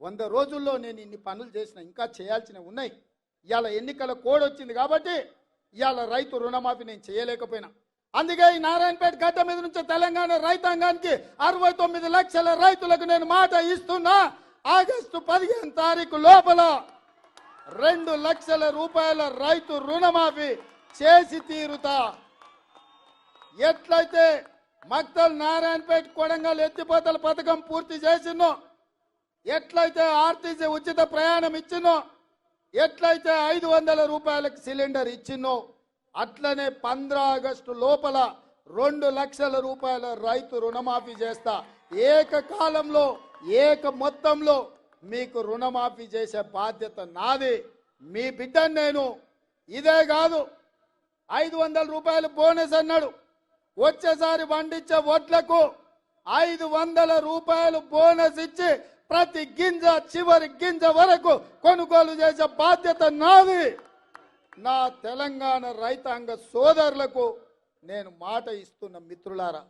100 రోజుల్లో నేను ఇన్ని పనులు చేసిన, ఇంకా చేయాల్సినవి ఉన్నాయి. ఇవాళ ఎన్నికల కోడ్ వచ్చింది కాబట్టి ఇవాళ రైతు రుణమాఫీ నేను చేయలేకపోయినా. అందుకే ఈ నారాయణపేట గడ్డ మీద నుంచి తెలంగాణ రైతాంగానికి 69 లక్షల రైతులకు నేను మాట ఇస్తున్నా. ఆగస్టు 15 తారీఖు లోపల 2 లక్షల రూపాయల రైతు రుణమాఫీ చేసి తీరుతా. ఎట్లయితే మక్తల్ నారాయణపేట కొడంగల్ ఎత్తిపోతల పథకం పూర్తి చేసినో, ఎట్లయితే ఆర్టీసీ ఉచిత ప్రయాణం ఇచ్చినో, ఎట్లయితే 500 రూపాయలకు సిలిండర్ ఇచ్చినో, అట్లనే 15 ఆగస్టు లోపల 2 లక్షల రూపాయల రైతు రుణమాఫీ చేస్తా. ఏకకాలంలో ఏక మొత్తంలో మీకు రుణమాఫీ చేసే బాధ్యత నాది. మీ బిడ్డను నేను. ఇదే కాదు, 500 రూపాయలు బోనస్ అన్నాడు. వచ్చేసారి పండించే వడ్లకు 500 రూపాయలు బోనస్ ఇచ్చి ప్రతి గింజ చివరి గింజ వరకు కొనుగోలు చేసే బాధ్యత నాది. నా తెలంగాణ రైతాంగ సోదరులకు నేను మాట ఇస్తున్న మిత్రులారా,